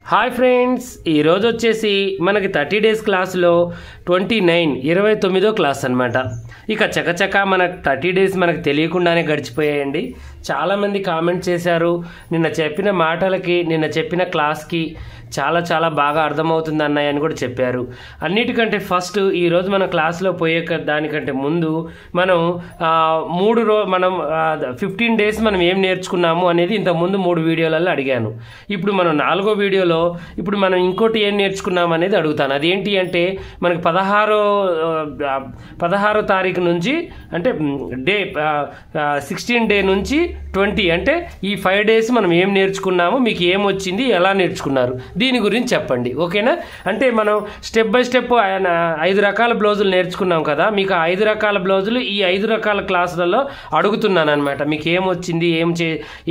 Hi friends, ఈరోజు వచ్చేసి మనకి 30 డేస్ క్లాస్లో 29వ క్లాస్ అనమాట. ఇక చకచక మనకు 30 డేస్ మనకు తెలియకుండానే గడిచిపోయాయండి. చాలామంది కామెంట్ చేశారు, నిన్న చెప్పిన మాటలకి నిన్న చెప్పిన క్లాస్కి చాలా బాగా అర్థమవుతుంది అన్నయ్య అని కూడా చెప్పారు. అన్నిటికంటే ఫస్ట్ ఈరోజు మన క్లాస్లో పోయే దానికంటే ముందు మనం 15 డేస్ మనం ఏం నేర్చుకున్నాము అనేది ఇంతకుముందు 3 వీడియోలలో అడిగాను. ఇప్పుడు మనం 4వ వీడియోలో ఇప్పుడు మనం ఇంకోటి ఏం నేర్చుకున్నాం అనేది అడుగుతాను. అదేంటి అంటే మనకి 16వ తారీఖు నుంచి అంటే 16 డే నుంచి 20 అంటే ఈ 5 డేస్ మనం ఏం నేర్చుకున్నాము, మీకు ఏమొచ్చింది, ఎలా నేర్చుకున్నారు, దీని గురించి చెప్పండి. ఓకేనా? అంటే మనం స్టెప్ బై స్టెప్ 5 రకాల బ్లౌజులు నేర్చుకున్నాం కదా, మీకు 5 రకాల బ్లౌజులు ఈ 5 రకాల క్లాసులలో అడుగుతున్నాను అనమాట. మీకు ఏమొచ్చింది,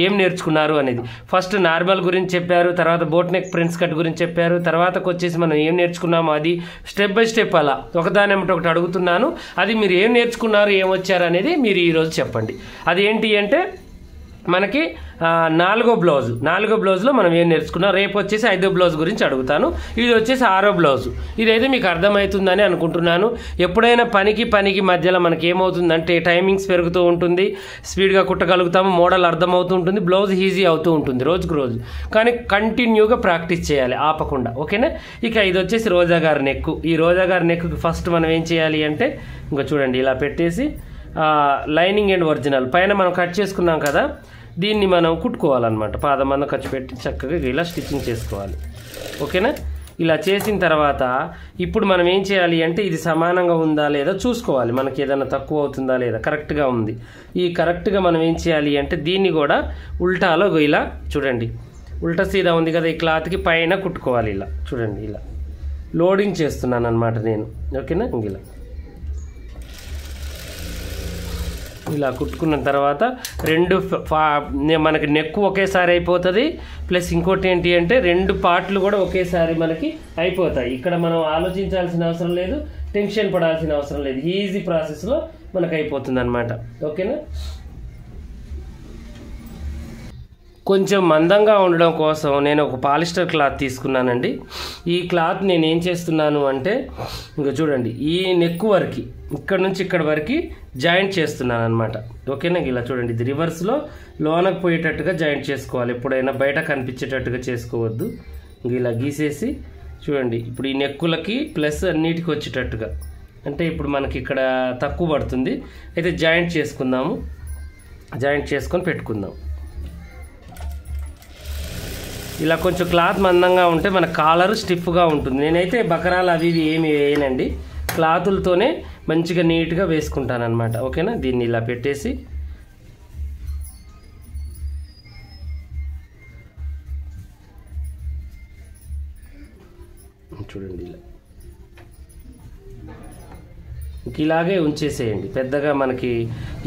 ఏం నేర్చుకున్నారు అనేది. ఫస్ట్ నార్మల్ గురించి చెప్పారు, తర్వాత బోట్ నెక్ ప్రిన్స్ కట్ గురించి చెప్పారు, తర్వాతకు వచ్చేసి మనం ఏం నేర్చుకున్నామో అది స్టెప్ బై స్టెప్ అలా ఒకదాని ఒకటి అడుగుతున్నాను. అది మీరు ఏం నేర్చుకున్నారు, ఏమొచ్చారు అనేది మీరు ఈరోజు చెప్పండి. అది ఏంటి అంటే మనకి 4వ బ్లౌజ్లో మనం ఏం నేర్చుకున్నాం. రేపు వచ్చేసి 5వ బ్లౌజ్ గురించి అడుగుతాను. ఇది వచ్చేసి 6వ బ్లౌజ్. ఇదైతే మీకు అర్థమవుతుందని అనుకుంటున్నాను. ఎప్పుడైనా పనికి మధ్యలో మనకి ఏమవుతుందంటే టైమింగ్స్ పెరుగుతూ ఉంటుంది, స్పీడ్గా కుట్టగలుగుతాము, మోడల్ అర్థమవుతూ ఉంటుంది, బ్లౌజ్ ఈజీ అవుతూ ఉంటుంది రోజుకు రోజు. కానీ కంటిన్యూగా ప్రాక్టీస్ చేయాలి ఆపకుండా. ఓకేనా? ఇక ఇది వచ్చేసి రోజా గారి నెక్. ఈ రోజా గారి నెక్కి ఫస్ట్ మనం ఏం చేయాలి అంటే ఇంకా చూడండి, ఇలా పెట్టేసి లైనింగ్ అండ్ ఒరిజినల్ పైన మనం కట్ చేసుకున్నాం కదా, దీన్ని మనం కుట్టుకోవాలన్నమాట. పాదమంద ఖర్చు పెట్టి చక్కగా ఇలా స్టిచ్చింగ్ చేసుకోవాలి. ఓకేనా? ఇలా చేసిన తర్వాత ఇప్పుడు మనం ఏం చేయాలి అంటే ఇది సమానంగా ఉందా లేదా చూసుకోవాలి. మనకి ఏదైనా తక్కువ అవుతుందా లేదా, కరెక్ట్గా ఉంది. ఈ కరెక్ట్గా మనం ఏం చేయాలి అంటే దీన్ని కూడా ఉల్టాలో ఇలా చూడండి, ఉల్టా సీదా ఉంది కదా, ఈ క్లాత్కి పైన కుట్టుకోవాలి. ఇలా చూడండి, ఇలా లోడింగ్ చేస్తున్నాను అనమాట నేను. ఓకేనా? ఇలా కుట్టుకున్న తర్వాత మనకి నెక్ ఒకేసారి అయిపోతుంది. ప్లస్ ఇంకోటి ఏంటి అంటే 2 పార్ట్లు కూడా ఒకేసారి మనకి అయిపోతాయి. ఇక్కడ మనం ఆలోచించాల్సిన అవసరం లేదు, టెన్షన్ పడాల్సిన అవసరం లేదు, ఈజీ ప్రాసెస్లో మనకు అయిపోతుంది అనమాట. ఓకేనా? కొంచెం మందంగా ఉండడం కోసం నేను ఒక పాలిస్టర్ క్లాత్ తీసుకున్నానండి. ఈ క్లాత్ నేను ఏం చేస్తున్నాను అంటే ఇంకా చూడండి, ఈ నెక్ వరకు ఇక్కడ నుంచి ఇక్కడ వరకు జాయింట్ చేస్తున్నాను అనమాట. ఓకేనా? ఇలా చూడండి, ఇది రివర్స్లో లోనకు పోయేటట్టుగా జాయింట్ చేసుకోవాలి. ఎప్పుడైనా బయట కనిపించేటట్టుగా చేసుకోవద్దు. ఇలా గీసేసి చూడండి, ఇప్పుడు ఈ నెక్కులకి ప్లస్ అన్నిటికి వచ్చేటట్టుగా, అంటే ఇప్పుడు మనకి ఇక్కడ తక్కువ పడుతుంది. అయితే జాయింట్ చేసుకుందాము, జాయింట్ చేసుకొని పెట్టుకుందాం. ఇలా కొంచెం క్లాత్ మందంగా ఉంటే మన కాలర్ స్టిఫ్గా ఉంటుంది. నేనైతే బకరాలు అవి ఏమి వేయనండి, క్లాతులతోనే మంచిగా నీట్గా వేసుకుంటాను అనమాట. ఓకేనా? దీన్ని ఇలా పెట్టేసి చూడండి, ఇలా ఇలాగే ఉంచేసేయండి, పెద్దగా మనకి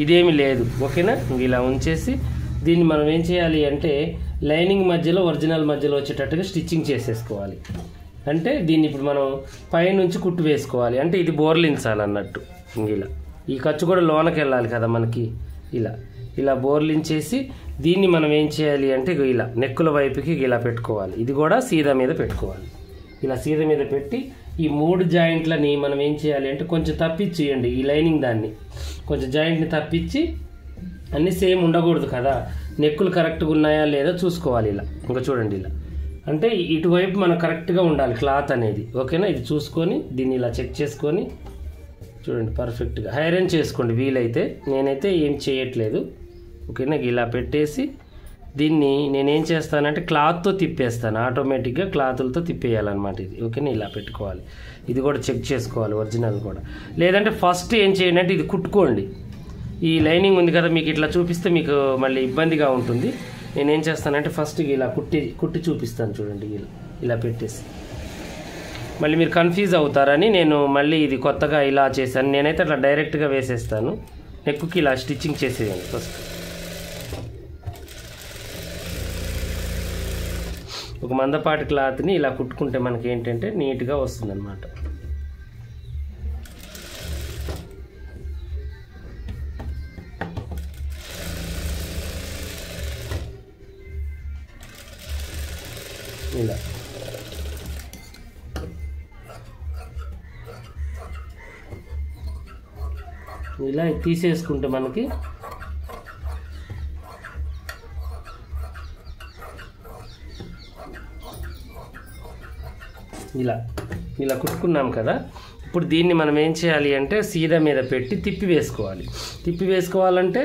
ఇదేమి లేదు. ఓకేనా? ఇలా ఉంచేసి దీన్ని మనం ఏం చేయాలి అంటే లైనింగ్ మధ్యలో ఒరిజినల్ మధ్యలో వచ్చేటట్టుగా స్టిచ్చింగ్ చేసేసుకోవాలి. అంటే దీన్ని ఇప్పుడు మనం పైనుంచి కుట్టు వేసుకోవాలి, అంటే ఇది బోర్లించాలన్నట్టు. ఇలా ఈ ఖర్చు కూడా లోనకి వెళ్ళాలి కదా మనకి. ఇలా బోర్లించేసి దీన్ని మనం ఏం చేయాలి అంటే ఇలా నెక్కుల వైపుకి ఇలా పెట్టుకోవాలి. ఇది కూడా సీదా మీద పెట్టుకోవాలి. ఇలా సీదా మీద పెట్టి ఈ 3 జాయింట్లని మనం ఏం చేయాలి అంటే కొంచెం తప్పించేయండి, ఈ లైనింగ్ దాన్ని కొంచెం జాయింట్ని తప్పించి, అన్నీ సేమ్ ఉండకూడదు కదా, నెక్కులు కరెక్ట్గా ఉన్నాయా లేదా చూసుకోవాలి. ఇలా ఇంకా చూడండి, ఇలా అంటే ఇటువైపు మనం కరెక్ట్గా ఉండాలి క్లాత్ అనేది. ఓకేనా? ఇది చూసుకొని దీన్ని ఇలా చెక్ చేసుకొని చూడండి, పర్ఫెక్ట్గా ఐరన్ చేసుకోండి వీలైతే. నేనైతే ఏం చేయట్లేదు. ఓకేనా? ఇలా పెట్టేసి దీన్ని నేనేం చేస్తానంటే క్లాత్తో తిప్పేస్తాను, ఆటోమేటిక్గా క్లాతులతో తిప్పేయాలన్నమాట ఇది. ఓకేనా? ఇలా పెట్టుకోవాలి. ఇది కూడా చెక్ చేసుకోవాలి, ఒరిజినల్ కూడా. లేదంటే ఫస్ట్ ఏం చేయండి అంటే ఇది కుట్టుకోండి. ఈ లైనింగ్ ఉంది కదా, మీకు ఇట్లా చూపిస్తే మీకు మళ్ళీ ఇబ్బందిగా ఉంటుంది. నేనేం చేస్తానంటే ఫస్ట్ ఇలా కుట్టి చూపిస్తాను. చూడండి, ఇలా పెట్టేసి మళ్ళీ మీరు కన్ఫ్యూజ్ అవుతారని నేను మళ్ళీ ఇది కొత్తగా ఇలా చేశాను. నేనైతే అట్లా డైరెక్ట్గా వేసేస్తాను. నెక్కి ఇలా స్టిచ్చింగ్ చేసేయండి ఫస్ట్. ఒక మందపాటి క్లాత్ని ఇలా కుట్టుకుంటే మనకి ఏంటంటే నీట్గా వస్తుంది అన్నమాట. ఇలా ఇలా తీసేసుకుంటే మనకి ఇలా కుట్టుకున్నాం కదా. ఇప్పుడు దీన్ని మనం ఏం చేయాలి అంటే సీదా మీద పెట్టి తిప్పి వేసుకోవాలి. తిప్పి వేసుకోవాలంటే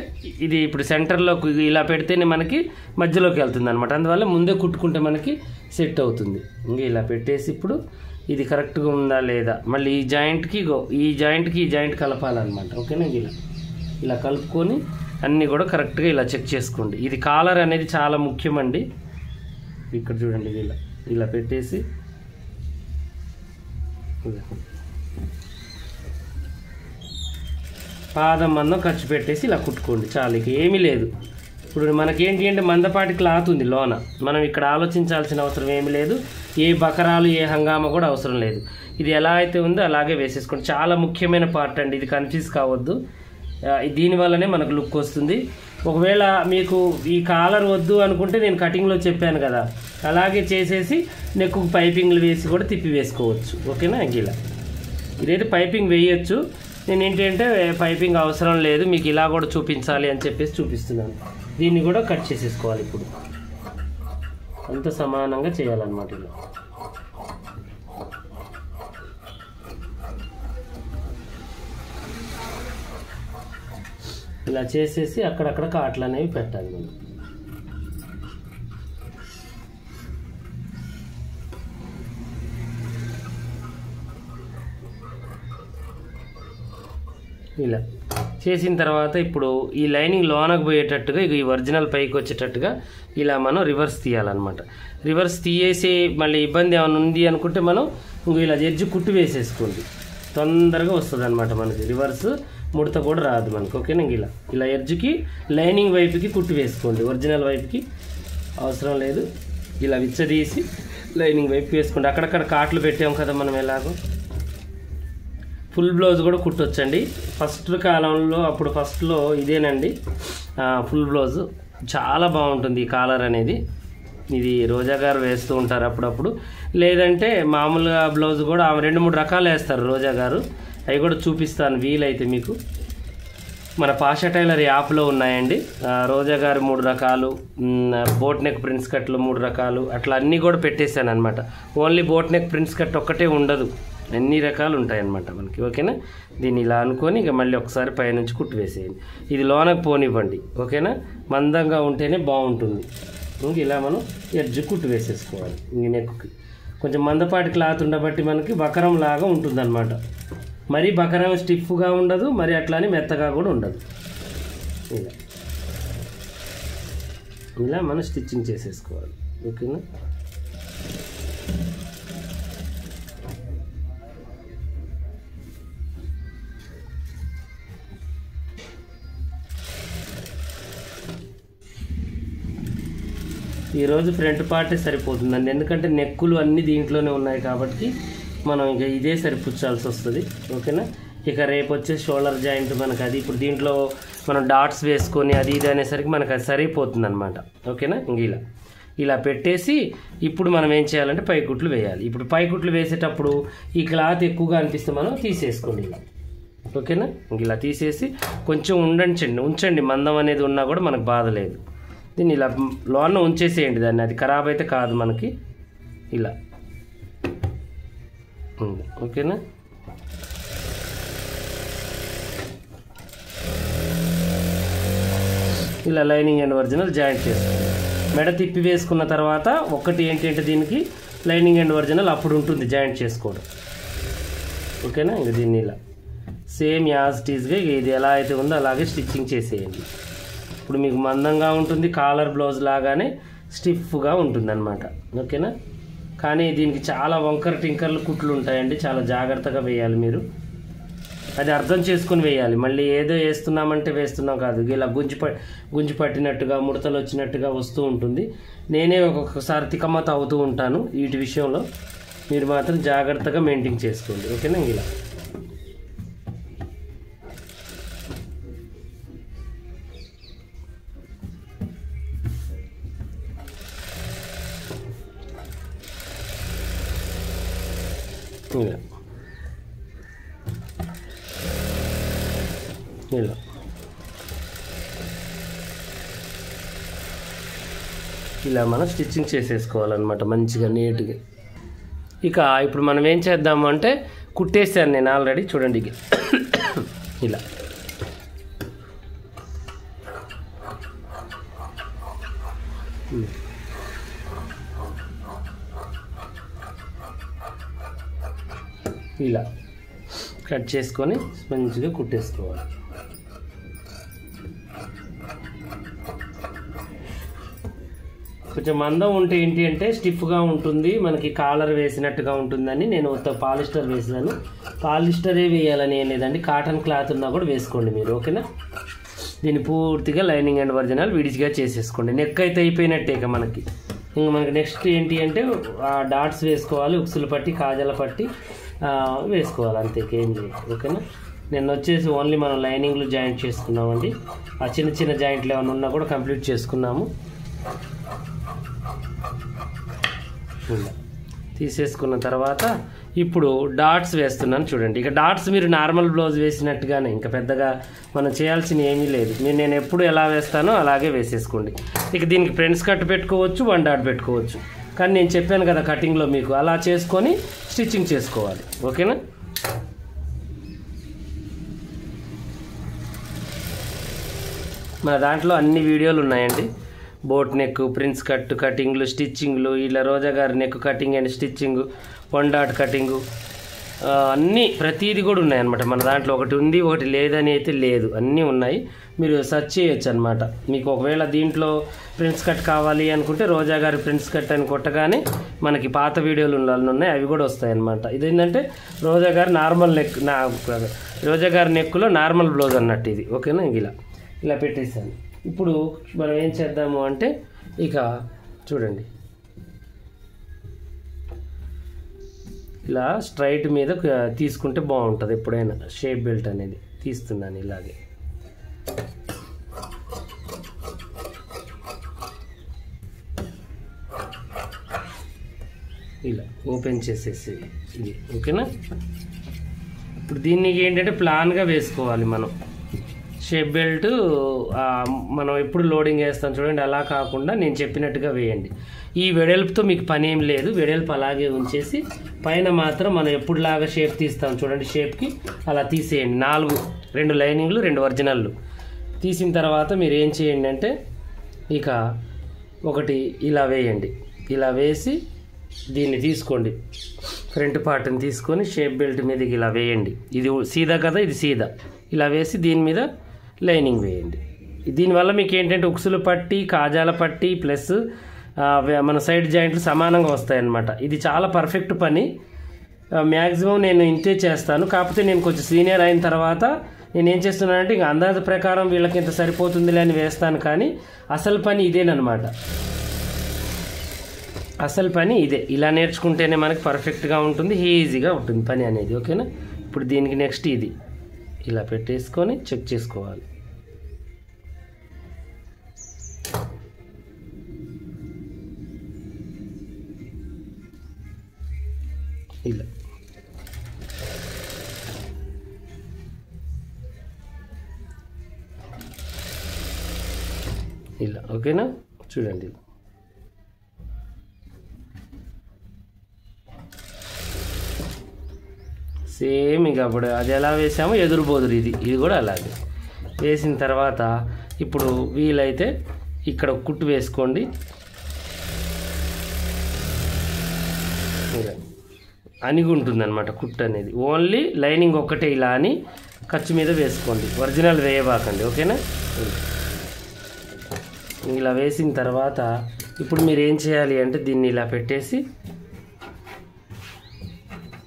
ఇది ఇప్పుడు సెంటర్లో ఇలా పెడితేనే మనకి మధ్యలోకి వెళ్తుంది అనమాట. అందువల్ల ముందే కుట్టుకుంటే మనకి సెట్ అవుతుంది. ఇంకా ఇలా పెట్టేసి ఇప్పుడు ఇది కరెక్ట్గా ఉందా లేదా మళ్ళీ ఈ జాయింట్కి ఈ జాయింట్ కలపాలన్నమాట. ఓకేనా? ఇలా కలుపుకొని అన్నీ కూడా కరెక్ట్గా ఇలా చెక్ చేసుకోండి. ఇది కాలర్ అనేది చాలా ముఖ్యమండి. ఇక్కడ చూడండి, ఇలా పెట్టేసి పాదం మందం ఖర్చు పెట్టేసి ఇలా కుట్టుకోండి చాలు. ఇక ఏమీ లేదు. ఇప్పుడు మనకేంటి అంటే మందపాటి క్లాత్ ఉంది లోన. మనం ఇక్కడ ఆలోచించాల్సిన అవసరం ఏమీ లేదు. ఏ బకరాలు ఏ హంగామా కూడా అవసరం లేదు. ఇది ఎలా అయితే ఉందో అలాగే వేసేసుకోండి. చాలా ముఖ్యమైన పార్ట్ అండి, ఇది కన్ఫ్యూజ్ కావద్దు. దీనివల్లనే మనకు లుక్ వస్తుంది. ఒకవేళ మీకు ఈ కాలర్ వద్దు అనుకుంటే నేను కటింగ్లో చెప్పాను కదా, అలాగే చేసేసి నెక్కు పైపింగ్లు వేసి కూడా తిప్పి వేసుకోవచ్చు. ఓకేనా? ఇలా ఇదైతే పైపింగ్ వేయచ్చు. నేను ఏంటంటే పైపింగ్ అవసరం లేదు, మీకు ఇలా కూడా చూపించాలి అని చెప్పేసి చూపిస్తున్నాను. దీన్ని కూడా కట్ చేసేసుకోవాలి. ఇప్పుడు అంత సమానంగా చేయాలన్నమాట. ఇలా చేసేసి అక్కడక్కడ కాట్లు అనేవి పెట్టాలి మనం. ఇలా చేసిన తర్వాత ఇప్పుడు ఈ లైనింగ్ లోనకు పోయేటట్టుగా ఈ ఒరిజినల్ పైకి వచ్చేటట్టుగా ఇలా మనం రివర్స్ తీయాలన్నమాట. రివర్స్ తీయేసి మళ్ళీ ఇబ్బంది ఏమైనా ఉంది అనుకుంటే మనం ఇలా ఎడ్జ్ కుట్టు వేసేసుకోండి, తొందరగా వస్తుంది అనమాట మనకి. రివర్స్ ముడత కూడా రాదు మనకు. ఓకేనా? ఇలా ఎడ్జ్కి లైనింగ్ వైపుకి కుట్టు వేసుకోండి, ఒరిజినల్ వైపుకి అవసరం లేదు. ఇలా విచ్చదీసి లైనింగ్ వైపు వేసుకోండి. అక్కడక్కడ కాట్లు పెట్టాం కదా మనం. ఎలాగో ఫుల్ బ్లౌజ్ కూడా కుట్టొచ్చండి. ఫస్ట్ కాలంలో అప్పుడు ఫస్ట్లో ఇదేనండి ఫుల్ బ్లౌజ్. చాలా బాగుంటుంది ఈ కాలర్ అనేది. ఇది రోజా గారు వేస్తూ ఉంటారు అప్పుడప్పుడు. లేదంటే మామూలుగా బ్లౌజ్ కూడా 2-3 రకాలు వేస్తారు రోజా గారు. అవి కూడా చూపిస్తాను వీలైతే మీకు. మన పాషా టైలర్ యాప్లో ఉన్నాయండి. రోజా గారు 3 రకాలు, బోట్ నెక్ ప్రిన్స్ కట్లు 3 రకాలు, అట్లా అన్నీ కూడా పెట్టేశాను అనమాట. Only boat neck prince cut ఒక్కటే ఉండదు, అన్ని రకాలు ఉంటాయన్నమాట మనకి. ఓకేనా? దీన్ని ఇలా అనుకొని ఇక మళ్ళీ ఒకసారి పైనుంచి కుట్టు వేసేయండి. ఇది లోనకు పోనివ్వండి. ఓకేనా? మందంగా ఉంటేనే బాగుంటుంది. ఇలా మనం ఎడ్జ్ కుట్టు వేసేసుకోవాలి. ఇంక నెక్కి కొంచెం మందపాటి క్లాత్ ఉండబట్టి మనకి బకరం లాగా ఉంటుందన్నమాట. మరీ బకరం స్టిఫ్గా ఉండదు, మరి అట్లానే మెత్తగా కూడా ఉండదు. ఇలా మనం స్టిచ్చింగ్ చేసేసుకోవాలి. ఓకేనా? ఈరోజు ఫ్రంట్ పార్టే సరిపోతుందండి, ఎందుకంటే నెక్కులు అన్నీ దీంట్లోనే ఉన్నాయి కాబట్టి మనం ఇక ఇదే సరిపుచ్చాల్సి వస్తుంది. ఓకేనా? ఇక రేపు వచ్చే షోల్డర్ జాయింట్ మనకు అది ఇప్పుడు దీంట్లో మనం డాట్స్ వేసుకొని అది ఇది అనేసరికి మనకు అది సరిపోతుంది అనమాట. ఓకేనా? ఇంక ఇలా పెట్టేసి ఇప్పుడు మనం ఏం చేయాలంటే పైకుట్లు వేయాలి. ఇప్పుడు పైకుట్లు వేసేటప్పుడు ఈ క్లాత్ ఎక్కువగా అనిపిస్తే మనం తీసేసుకోండి ఇలా. ఓకేనా? ఇంక ఇలా తీసేసి కొంచెం ఉంచండి, మందం అనేది ఉన్నా కూడా మనకు బాధ లేదు. దీన్ని ఇలా లోన ఉంచేసేయండి దాన్ని, అది ఖరాబ్ అయితే కాదు మనకి. ఇలా ఓకేనా? ఇలా లైనింగ్ అండ్ ఒరిజినల్ జాయింట్ చేసుకోండి. మెడ తిప్పి వేసుకున్న తర్వాత ఒకటి ఏంటంటే దీనికి లైనింగ్ అండ్ ఒరిజినల్ అప్పుడు ఉంటుంది జాయింట్ చేసుకోవడం. ఓకేనా? ఇంక దీన్ని ఇలా సేమ్ యాజ్ టీజ్గా ఇది ఎలా అయితే ఉందో అలాగే స్టిచ్చింగ్ చేసేయండి. ఇప్పుడు మీకు మందంగా ఉంటుంది, కాలర్ బ్లౌజ్ లాగానే స్టిఫ్గా ఉంటుంది అనమాట. ఓకేనా? కానీ దీనికి చాలా వంకర టింకర్లు కుట్లు ఉంటాయండి, చాలా జాగ్రత్తగా వేయాలి మీరు. అది అర్థం చేసుకుని వేయాలి. మళ్ళీ ఏదో వేస్తున్నామంటే వేస్తున్నాం కాదు, ఇలా గుంజి పట్టినట్టుగా ముడతలు వచ్చినట్టుగా వస్తూ ఉంటుంది. నేనే ఒక్కొక్కసారి తికమత అవుతూ ఉంటాను వీటి విషయంలో. మీరు మాత్రం జాగ్రత్తగా మెయింటైన్ చేసుకోండి. ఓకేనా? ఇలా ఇలా మనం స్టిచ్చింగ్ చేసేసుకోవాలన్నమాట మంచిగా నీట్గా. ఇక ఇప్పుడు మనం ఏం చేద్దాము అంటే కుట్టేసాను నేను ఆల్రెడీ, చూడండి ఇలా ఇలా కట్ చేసుకొని మంచిగా కుట్టేసుకోవాలి. కొంచెం మందం ఉంటే ఏంటి అంటే స్టిఫ్గా ఉంటుంది, మనకి కాలర్ వేసినట్టుగా ఉంటుందని నేను పాలిస్టర్ వేసాను. పాలిస్టరే వేయాలని ఏం లేదండి, కాటన్ క్లాత్ ఉన్నా కూడా వేసుకోండి మీరు, ఓకేనా. దీన్ని పూర్తిగా లైనింగ్ అండ్ ఒరిజినల్ విడిచిగా చేసేసుకోండి. నెక్ అయితే అయిపోయినట్టే. ఇక మనకి నెక్స్ట్ ఏంటి అంటే డాట్స్ వేసుకోవాలి, ఉక్సులు పట్టి కాజల పట్టి వేసుకోవాలి, అంతే, ఏం లేదు, ఓకేనా. నేను వచ్చేసి ఓన్లీ మనం లైనింగ్లు జాయింట్ చేసుకున్నామండి. ఆ చిన్న చిన్న జాయింట్లు ఏమైనా ఉన్నా కూడా కంప్లీట్ చేసుకున్నాము. తీసేసుకున్న తర్వాత ఇప్పుడు డాట్స్ వేస్తున్నాను చూడండి. ఇక డాట్స్ మీరు నార్మల్ బ్లౌజ్ వేసినట్టుగానే, ఇంకా పెద్దగా మనం చేయాల్సిన ఏమీ లేదు. నేను ఎప్పుడు ఎలా వేస్తానో అలాగే వేసేసుకోండి. ఇక దీనికి ఫ్రంట్స్ కట్ పెట్టుకోవచ్చు, 1 డాట్ పెట్టుకోవచ్చు, కానీ నేను చెప్పాను కదా కటింగ్లో మీకు అలా చేసుకొని స్టిచ్చింగ్ చేసుకోవాలి, ఓకేనా. మన దాంట్లో అన్ని వీడియోలు ఉన్నాయండి. బోట్ నెక్, ప్రిన్స్ కట్ కటింగ్లు, స్టిచ్చింగ్లు, ఇలా రోజా గారి neck cutting and stitching, 1 dot cutting, అన్నీ ప్రతిదీ కూడా ఉన్నాయన్నమాట మన దాంట్లో. ఒకటి ఉంది ఒకటి లేదని అయితే లేదు, అన్నీ ఉన్నాయి. మీరు సెర్చ్ చేయొచ్చు అనమాట. మీకు ఒకవేళ దీంట్లో ప్రిన్స్ కట్ కావాలి అనుకుంటే రోజా గారి ప్రిన్స్ కట్ అని కొట్టగానే మనకి పాత వీడియోలు ఉన్నాయి, అవి కూడా వస్తాయి అన్నమాట. ఇదేంటంటే రోజా గారి నార్మల్ నెక్, రోజా గారి నెక్లో నార్మల్ బ్లౌజ్ అన్నట్టు ఇది, ఓకేనా. ఇలా పెట్టేసాను. ఇప్పుడు మనం ఏం చేద్దాము అంటే ఇక చూడండి, ఇలా స్ట్రైట్ మీద తీసుకుంటే బాగుంటుంది ఎప్పుడైనా. షేప్ బెల్ట్ అనేది తీస్తున్నాను ఇలాగే. ఇలా ఓపెన్ చేసేసి ఇది, ఓకేనా. ఇప్పుడు దీన్ని ఏంటంటే ప్లాన్గా వేసుకోవాలి మనం. షేప్ బెల్ట్ మనం ఎప్పుడు లోడింగ్ వేస్తాం చూడండి, అలా కాకుండా నేను చెప్పినట్టుగా వేయండి. ఈ వెడల్పుతో మీకు పని ఏం లేదు, వెడల్పు అలాగే ఉంచేసి పైన మాత్రం మనం ఎప్పుడులాగా షేప్ తీస్తాం చూడండి, షేప్కి అలా తీసేయండి. 2 లైనింగ్లు 2 ఒరిజినల్లు తీసిన తర్వాత మీరు ఏం చేయండి అంటే ఇక ఒకటి ఇలా వేయండి. ఇలా వేసి దీన్ని తీసుకోండి, ఫ్రంట్ పార్ట్ని తీసుకొని షేప్ బెల్ట్ మీదకి ఇలా వేయండి. ఇది సీదా కదా, ఇది సీదా. ఇలా వేసి దీని మీద లైనింగ్ వేయండి. దీనివల్ల మీకు ఏంటంటే ఉక్సులు పట్టి కాజాల పట్టి ప్లస్ మన సైడ్ జాయింట్లు సమానంగా వస్తాయన్నమాట. ఇది చాలా పర్ఫెక్ట్ పని. మ్యాక్సిమం నేను ఇంతే చేస్తాను. కాకపోతే నేను కొంచెం సీనియర్ అయిన తర్వాత నేను ఏం చేస్తున్నానంటే ఇంకా అందాజ ప్రకారం వీళ్ళకి ఇంత సరిపోతుందిలే అని వేస్తాను, కానీ అసలు పని ఇదేనమాట. అసలు పని ఇదే. ఇలా నేర్చుకుంటేనే మనకి పర్ఫెక్ట్గా ఉంటుంది, ఈజీగా ఉంటుంది పని అనేది, ఓకేనా. ఇప్పుడు దీనికి నెక్స్ట్ ఇది ఇలా పెట్టేసుకొని చెక్ చేసుకోవాలి. ఇలా ఇలా ఓకేనా. చూడండి సేమ్ ఇక అప్పుడు అది ఎలా వేసామో ఎదురు బోదురు ఇది కూడా అలాగే వేసిన తర్వాత ఇప్పుడు వీలైతే ఇక్కడ కుట్టు వేసుకోండి. అనిగి ఉంటుందన్నమాట కుట్టు అనేది. ఓన్లీ లైనింగ్ ఒక్కటే ఇలా అని ఖర్చు మీద వేసుకోండి, ఒరిజినల్ వేయబాకండి, ఓకేనా. ఇలా వేసిన తర్వాత ఇప్పుడు మీరు ఏం చేయాలి అంటే దీన్ని ఇలా పెట్టేసి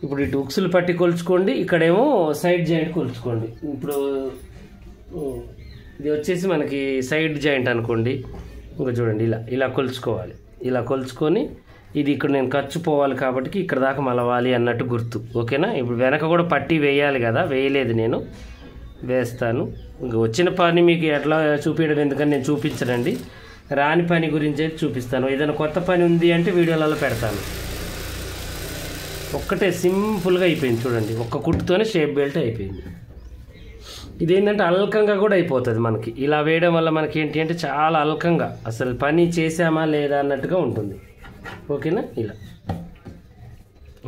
ఇప్పుడు ఇటు ఉక్సులు పట్టి కొలుచుకోండి, ఇక్కడేమో సైడ్ జాయింట్ కొలుచుకోండి. ఇప్పుడు ఇది వచ్చేసి మనకి సైడ్ జాయింట్ అనుకోండి. ఇంకా చూడండి ఇలా కొలుచుకోవాలి. ఇలా కొలుచుకొని ఇది ఇక్కడ నేను ఖర్చు పోవాలి కాబట్టి ఇక్కడ దాకా మలవాలి అన్నట్టు గుర్తు, ఓకేనా. ఇప్పుడు వెనక కూడా పట్టి వేయాలి కదా, వేయలేదు నేను, వేస్తాను. ఇంకా వచ్చిన పని మీకు ఎట్లా చూపించడం ఎందుకని నేను చూపించనండి, రాని పని గురించి అయితే చూపిస్తాను. ఏదైనా కొత్త పని ఉంది అంటే వీడియోలలో పెడతాను. ఒక్కటే సింపుల్గా అయిపోయింది చూడండి, ఒక్క కుట్టుతోనే షేప్ బెల్ట్ అయిపోయింది. ఇదేంటంటే అల్కంగా కూడా అయిపోతుంది మనకి. ఇలా వేయడం వల్ల మనకి ఏంటి అంటే చాలా అల్కంగా అసలు పని చేసామా లేదా అన్నట్టుగా ఉంటుంది. ఓకేనా?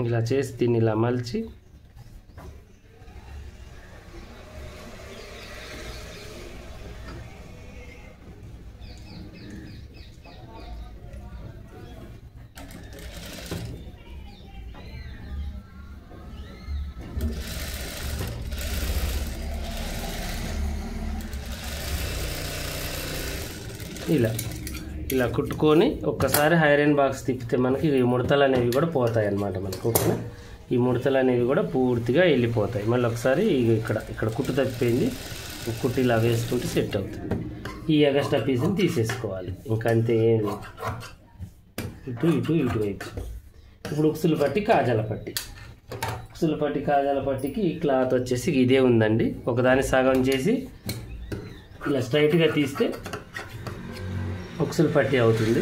ఇలా చేసి దీన్ని ఇలా మలిచి ఇలా కుట్టుకొని ఒక్కసారి ఐరన్ బాక్స్ తిప్పితే మనకి ఈ ముడతలు అనేవి కూడా పోతాయి అన్నమాట మనకు. ఓకేనా? ఈ ముడతలు అనేవి కూడా పూర్తిగా వెళ్ళిపోతాయి. మళ్ళీ ఒకసారి ఇక్కడ కుట్టు తప్పిపోయింది, కుట్టు ఇలా వేసుకుంటే సెట్ అవుతుంది. ఈ ఎగస్ట్రా పీస్ని తీసేసుకోవాలి. ఇంకంతే, ఇటువైపు. ఇప్పుడు ఉక్సులు పట్టి కాజాల పట్టికి ఈ క్లాత్ వచ్చేసి ఇదే ఉందండి. ఒకదాన్ని సగం చేసి ఇలా స్ట్రైట్గా తీస్తే ఉక్సులు పట్టి అవుతుంది.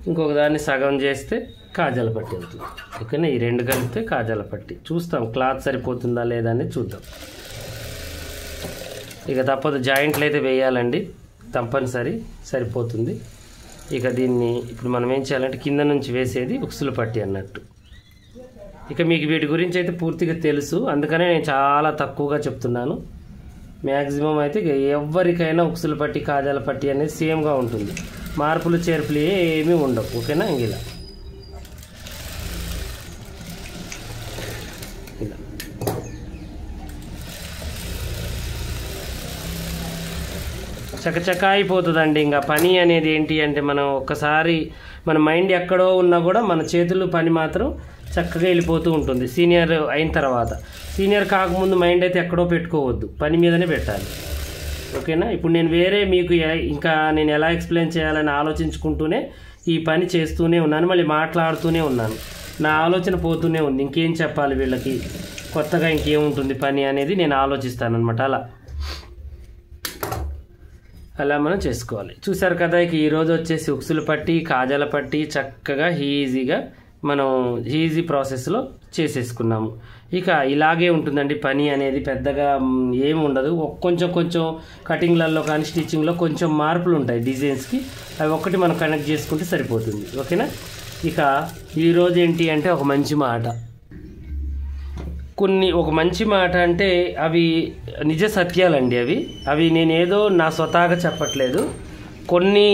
ఇంకొక దాన్ని సగం చేస్తే కాజాల పట్టి అవుతుంది. ఓకేనా? ఈ రెండు కలిపితే కాజాల పట్టి. చూస్తాం క్లాత్ సరిపోతుందా లేదా అని చూద్దాం. ఇక తప్పదు, జాయింట్లు అయితే వేయాలండి తప్పనిసరి, సరిపోతుంది. ఇక దీన్ని ఇప్పుడు మనం ఏం చేయాలంటే కింద నుంచి వేసేది ఉక్సులు పట్టి అన్నట్టు. ఇక మీకు వీటి గురించి అయితే పూర్తిగా తెలుసు, అందుకనే నేను చాలా తక్కువగా చెప్తున్నాను. మ్యాక్సిమం అయితే ఎవరికైనా ఉక్సులు పట్టి కాజాల పట్టి అనేది సేమ్గా ఉంటుంది, మార్పులు చేర్పులు ఏమీ ఉండవు. ఓకేనా? ఇలా చకచక అయిపోతుందండి. ఇంకా పని అనేది ఏంటి అంటే మనం ఒక్కసారి మన మైండ్ ఎక్కడో ఉన్నా కూడా మన చేతులు పని మాత్రం చక్కగా వెళ్ళిపోతూ ఉంటుంది. సీనియర్ అయిన తర్వాత, సీనియర్ కాకముందు మైండ్ అయితే ఎక్కడో పెట్టుకోవద్దు, పని మీదనే పెట్టాలి. ఓకేనా? ఇప్పుడు నేను వేరే మీకు ఇంకా నేను ఎలా ఎక్స్ప్లెయిన్ చేయాలని ఆలోచించుకుంటూనే ఈ పని చేస్తూనే ఉన్నాను, మళ్ళీ మాట్లాడుతూనే ఉన్నాను. నా ఆలోచన పోతూనే ఉంది, ఇంకేం చెప్పాలి వీళ్ళకి, కొత్తగా ఇంకేముంటుంది పని అనేది నేను ఆలోచిస్తాను అనమాట. అలా మనం చేసుకోవాలి. చూసారు కదా, ఇక ఈరోజు వచ్చేసి ఉక్సులు పట్టి కాజాల పట్టి చక్కగా ఈజీగా మనం ఈజీ ప్రాసెస్లో చేసేసుకున్నాము. ఇక ఇలాగే ఉంటుందండి పని అనేది, పెద్దగా ఏమి ఉండదు. కొంచెం కటింగ్లలో కానీ స్టిచ్చింగ్లో కొంచెం మార్పులు ఉంటాయి డిజైన్స్కి, అవి ఒక్కటి మనం కనెక్ట్ చేసుకుంటే సరిపోతుంది. ఓకేనా? ఇక ఈరోజు ఏంటి అంటే ఒక మంచి మాట, ఒక మంచి మాట అంటే అవి నిజ సత్యాలండి. అవి నేనేదో నా స్వతహాగా చెప్పట్లేదు. కొన్ని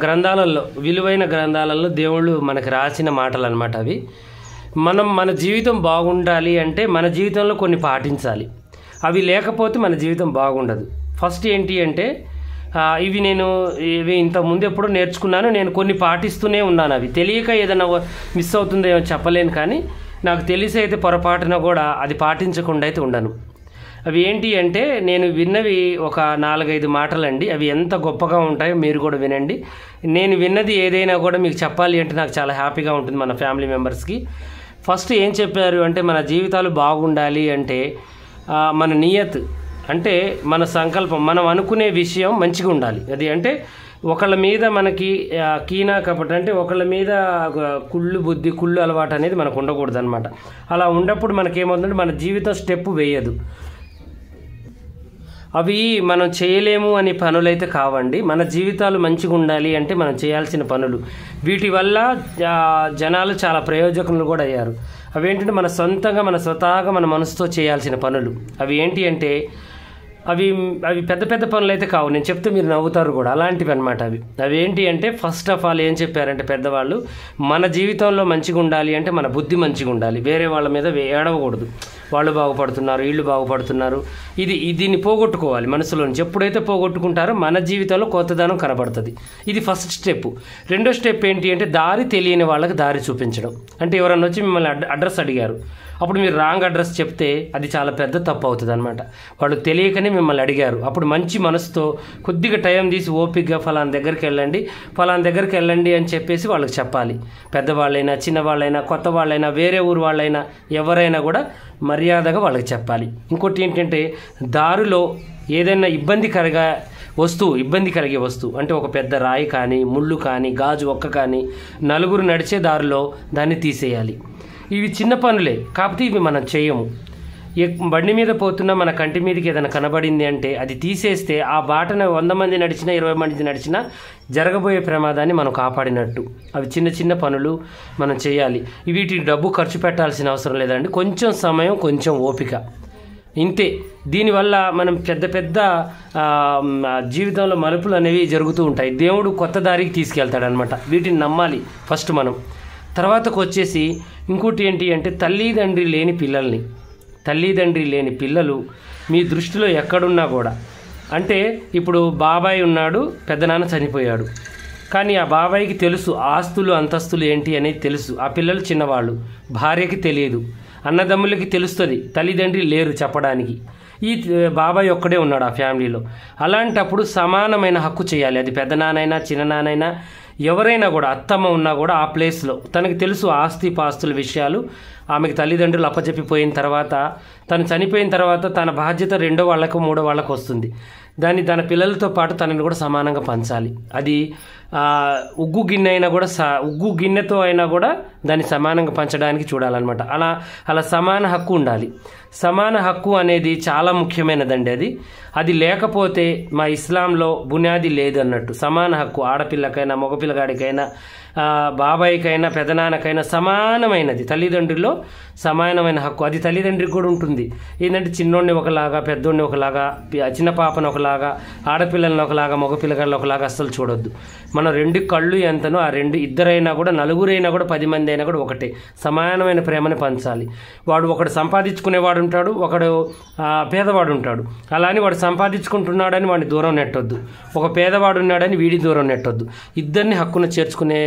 గ్రంథాలలో, విలువైన గ్రంథాలలో దేవుళ్ళు మనకు రాసిన మాటలు అన్నమాట. అవి మన జీవితం బాగుండాలి అంటే మన జీవితంలో కొన్ని పాటించాలి. అవి లేకపోతే మన జీవితం బాగుండదు. ఫస్ట్ ఏంటి అంటే ఇవి ఇంతకుముందు ఎప్పుడో నేర్చుకున్నాను, నేను కొన్ని పాటిస్తూనే ఉన్నాను. అవి తెలియక ఏదైనా మిస్ అవుతుందేమో చెప్పలేను, కానీ నాకు తెలిసి అయితే పొరపాటున కూడా అది పాటించకుండా అయితే ఉండను. అవి ఏంటి అంటే నేను విన్నవి ఒక 4-5 మాటలండి. అవి ఎంత గొప్పగా ఉంటాయో మీరు కూడా వినండి. నేను విన్నది ఏదైనా కూడా మీకు చెప్పాలి అంటే నాకు చాలా హ్యాపీగా ఉంటుంది మన ఫ్యామిలీ మెంబర్స్కి. ఫస్ట్ ఏం చెప్పారు అంటే మన జీవితాలు బాగుండాలి అంటే మన నియత్ అంటే మన సంకల్పం, మనం అనుకునే విషయం మంచిగా ఉండాలి. అది అంటే ఒకళ్ళ మీద మనకి కీనా కపట అంటే ఒకళ్ళ మీద కుళ్ళు అలవాటు అనేది మనకు ఉండకూడదు అనమాట. అలా ఉన్నప్పుడు మనకేమవుతుందంటే మన జీవితం స్టెప్ వేయదు. అవి మనం చేయలేము అనే పనులైతే కావండి. మన జీవితాలు మంచిగా ఉండాలి అంటే మనం చేయాల్సిన పనులు. వీటి వల్ల జనాలు చాలా ప్రయోజకులు కూడా అయ్యారు. అవేంటంటే మన సొంతంగా మన స్వతహాగా మన మనసుతో చేయాల్సిన పనులు. అవి ఏంటి అంటే అవి పెద్ద పనులు అయితే కావు, నేను చెప్తే మీరు నవ్వుతారు కూడా, అలాంటివి అనమాట. అవి ఏంటి అంటే ఫస్ట్ ఆఫ్ ఆల్ ఏం చెప్పారంటే పెద్దవాళ్ళు, మన జీవితంలో మంచిగా ఉండాలి అంటే మన బుద్ధి మంచిగా ఉండాలి. వేరే వాళ్ళ మీద ఏడవకూడదు. వాళ్ళు బాగుపడుతున్నారు, వీళ్ళు బాగుపడుతున్నారు, దీన్ని పోగొట్టుకోవాలి మనసులో నుంచి. ఎప్పుడైతే పోగొట్టుకుంటారో మన జీవితంలో కొత్తదనం కనబడుతుంది. ఇది ఫస్ట్ స్టెప్. రెండో స్టెప్ ఏంటి అంటే దారి తెలియని వాళ్ళకి దారి చూపించడం. అంటే ఎవరన్నా వచ్చి మిమ్మల్ని అడ్రస్ అడిగారు, అప్పుడు మీరు రాంగ్ అడ్రస్ చెప్తే అది చాలా పెద్ద తప్పు అవుతుంది అనమాట. వాళ్ళు తెలియకనే మిమ్మల్ని అడిగారు, అప్పుడు మంచి మనసుతో కొద్దిగా టైం తీసి ఓపికగా ఫలానా దగ్గరికి వెళ్ళండి అని చెప్పేసి వాళ్ళకి చెప్పాలి. పెద్దవాళ్ళైనా చిన్నవాళ్ళైనా కొత్త వాళ్ళైనా వేరే ఊరు వాళ్ళైనా ఎవరైనా కూడా మర్యాదగా వాళ్ళకి చెప్పాలి. ఇంకోటి ఏంటంటే దారిలో ఏదైనా ఇబ్బంది కలిగే వస్తువు అంటే ఒక పెద్ద రాయి కానీ ముళ్ళు కానీ గాజు ఒక్క కానీ నలుగురు నడిచే దారిలో దాన్ని తీసేయాలి. ఇవి చిన్న పనులే, కాకపోతే ఇవి మనం చేయము. బండి మీద పోతున్నా మన కంటి మీదకి ఏదైనా కనబడింది అంటే అది తీసేస్తే ఆ బాటను 100 మంది నడిచినా 20 మంది నడిచినా జరగబోయే ప్రమాదాన్ని మనం కాపాడినట్టు. అవి చిన్న చిన్న పనులు మనం చేయాలి. వీటికి డబ్బు ఖర్చు పెట్టాల్సిన అవసరం లేదండి. కొంచెం సమయం, కొంచెం ఓపిక, ఇంతే. దీనివల్ల మనం పెద్ద పెద్ద జీవితంలో మలుపులు అనేవి జరుగుతూ ఉంటాయి. దేవుడు కొత్త దారికి తీసుకెళ్తాడనమాట. వీటిని నమ్మాలి ఫస్ట్ మనం. తర్వాతకు వచ్చేసి ఇంకోటి ఏంటి అంటే తల్లిదండ్రి లేని పిల్లలు మీ దృష్టిలో ఎక్కడున్నా కూడా, అంటే ఇప్పుడు బాబాయ్ ఉన్నాడు, పెద్దనాన్న చనిపోయాడు, కానీ ఆ బాబాయికి తెలుసు ఆస్తులు అంతస్తులు ఏంటి అనేది తెలుసు. ఆ పిల్లలు చిన్నవాళ్ళు, భార్యకి తెలియదు, అన్నదమ్ములకి తెలుస్తుంది, తల్లిదండ్రి లేరు చెప్పడానికి. ఈ బాబాయ్ ఒక్కడే ఉన్నాడు ఆ ఫ్యామిలీలో. అలాంటప్పుడు సమానమైన హక్కు చేయాలి. అది పెద్దనాన్నైనా చిన్ననాన్నైనా ఎవరైనా కూడా, అత్తమ్మ ఉన్నా కూడా ఆ ప్లేస్లో తనకు తెలుసు ఆస్తి పాస్తుల విషయాలు. ఆమెకు తల్లిదండ్రులు అప్పచెప్పిపోయిన తర్వాత, తను చనిపోయిన తర్వాత తన బాధ్యత 2వ వాళ్ళకు 3వ వాళ్ళకు వస్తుంది. దాన్ని తన పిల్లలతో పాటు తనని కూడా సమానంగా పంచాలి. అది ఉగ్గు గిన్నె అయినా కూడా ఉగ్గు గిన్నెతో అయినా కూడా దాన్ని సమానంగా పంచడానికి చూడాలన్నమాట. అలా సమాన హక్కు ఉండాలి. సమాన హక్కు అనేది చాలా ముఖ్యమైనదండి. అది లేకపోతే మా ఇస్లాంలో బునాది లేదన్నట్టు. సమాన హక్కు ఆడపిల్లకైనా మగపిల్లగాడికైనా బాబాయికైనా పెదనాన్నకైనా సమానమైనది. తల్లిదండ్రుల్లో సమానమైన హక్కు అది తల్లిదండ్రికి కూడా ఉంటుంది. ఏంటంటే చిన్నోడిని ఒకలాగా, పెద్దోడిని ఒకలాగా, చిన్న పాపను ఒకలాగా, ఆడపిల్లల్ని ఒకలాగా, మగపిల్లగాళ్ళని ఒకలాగా అస్సలు చూడొద్దు. మనం 2 కళ్ళు ఎంతనో ఆ 2 ఇద్దరైనా కూడా, నలుగురైనా కూడా, 10 మంది అయినా కూడా ఒకటే. సమానమైన ప్రేమని పంచాలి. ఒకడు సంపాదించుకునేవాడు ఉంటాడు, ఒకడు పేదవాడు ఉంటాడు. అలానే వాడు సంపాదించుకుంటున్నాడని వాడిని దూరం నెట్టొద్దు, ఒక పేదవాడు ఉన్నాడని వీడి దూరం నెట్టొద్దు. ఇద్దరిని హక్కును చేర్చుకునే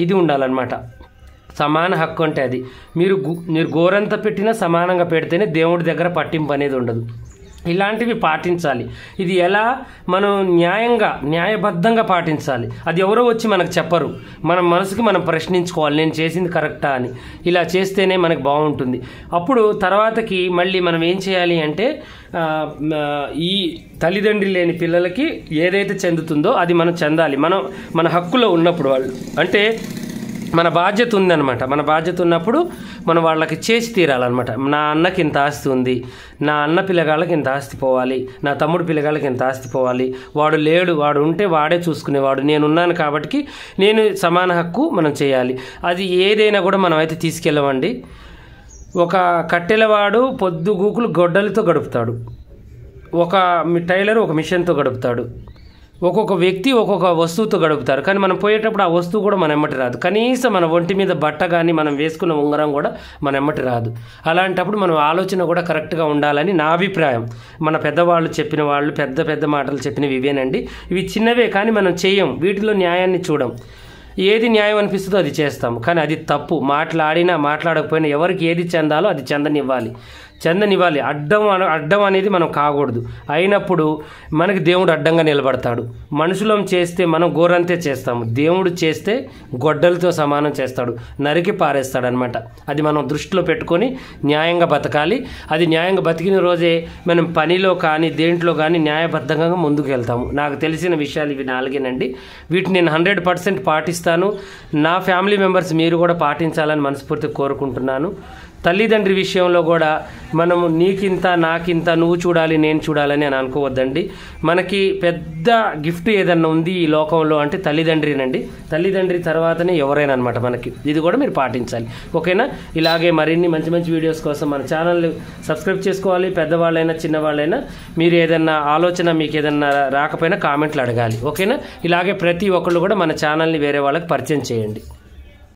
ఇది ఉండాలన్నమాట. సమాన హక్కు అంటే అది. మీరు గోరంత పెట్టినా సమానంగా పెడితేనే దేవుడి దగ్గర పట్టింపు అనేది ఉండదు. ఇలాంటివి పాటించాలి. ఇది ఎలా మనం న్యాయబద్ధంగా పాటించాలి. అది ఎవరో వచ్చి మనకు చెప్పరు. మన మనసుకి మనం ప్రశ్నించుకోవాలి, నేను చేసింది కరెక్టా అని. ఇలా చేస్తేనే మనకు బాగుంటుంది. అప్పుడు తర్వాతకి మళ్ళీ మనం ఏం చేయాలి అంటే ఈ తల్లిదండ్రి లేని పిల్లలకి ఏదైతే చెందుతుందో అది మనం చెందాలి. మన హక్కులో ఉన్నప్పుడు వాళ్ళు, అంటే మన బాధ్యత ఉందన్నమాట. మన బాధ్యత ఉన్నప్పుడు మనం వాళ్ళకి చేసి తీరాలన్నమాట. నా అన్నకి ఇంత ఆస్తి ఉంది, నా అన్న పిల్లగాళ్ళకి ఇంత ఆస్తి పోవాలి, నా తమ్ముడు పిల్లగాళ్ళకి ఇంత ఆస్తి పోవాలి, వాడు లేడు, వాడు ఉంటే వాడే చూసుకునేవాడు, నేనున్నాను కాబట్టి నేను సమాన హక్కు మనం చేయాలి. అది ఏదైనా కూడా మనం అయితే తీసుకెళ్ళమండి. ఒక కట్టెలవాడు పొద్దుగూకులు గొడ్డలతో గడుపుతాడు, ఒక టైలర్ ఒక మిషన్తో గడుపుతాడు, ఒక్కొక్క వ్యక్తి ఒక్కొక్క వస్తువుతో గడుపుతారు. కానీ మనం పోయేటప్పుడు ఆ వస్తువు కూడా మన ఎమ్మటి రాదు. కనీసం మన ఒంటి మీద బట్ట కానీ మనం వేసుకున్న ఉంగరం కూడా మన ఎమ్మటి రాదు. అలాంటప్పుడు మనం ఆలోచన కూడా కరెక్ట్గా ఉండాలని నా అభిప్రాయం. మన పెద్దవాళ్ళు చెప్పిన వాళ్ళు పెద్ద మాటలు చెప్పినవి ఇవేనండి. ఇవి చిన్నవే కానీ మనం చేయం, వీటిలో న్యాయాన్ని చూడం. ఏది న్యాయం అనిపిస్తుందో అది చేస్తాం, కానీ అది తప్పు. మాట్లాడినా మాట్లాడకపోయినా ఎవరికి ఏది చెందాలో అది చెందనివ్వాలి. అడ్డం అనేది మనం కాకూడదు. అయినప్పుడు మనకి దేవుడు అడ్డంగా నిలబడతాడు. మనుషులం చేస్తే మనం గోరంతే చేస్తాము, దేవుడు చేస్తే గొడ్డలతో సమానం చేస్తాడు, నరికి పారేస్తాడనమాట. అది మనం దృష్టిలో పెట్టుకొని న్యాయంగా బతకాలి. అది న్యాయంగా బతికిన రోజే మనం పనిలో కానీ దేంట్లో కానీ న్యాయబద్ధంగా ముందుకు వెళ్తాము. నాకు తెలిసిన విషయాలు ఇవి 4 వీటిని నేను 100% పాటిస్తాను. నా ఫ్యామిలీ మెంబర్స్ మీరు కూడా పాటించాలని మనస్ఫూర్తిగా కోరుకుంటున్నాను. తల్లిదండ్రి విషయంలో కూడా మనము నీకింత నాకింత నువ్వు చూడాలి నేను చూడాలని అని అనుకోవద్దండి. మనకి పెద్ద గిఫ్ట్ ఏదన్నా ఉంది ఈ లోకంలో అంటే తల్లిదండ్రినండి. తల్లిదండ్రి తర్వాతనే ఎవరైనా అనమాట మనకి. ఇది కూడా మీరు పాటించాలి. ఓకేనా? ఇలాగే మరిన్ని మంచి వీడియోస్ కోసం మన ఛానల్ సబ్స్క్రైబ్ చేసుకోవాలి. పెద్దవాళ్ళైనా చిన్నవాళ్ళైనా మీరు ఏదన్నా ఆలోచన మీకు ఏదన్నా రాకపోయినా కామెంట్లు అడగాలి. ఓకేనా? ఇలాగే ప్రతి ఒక్కళ్ళు కూడా మన ఛానల్ని వేరే వాళ్ళకి పరిచయం చేయండి.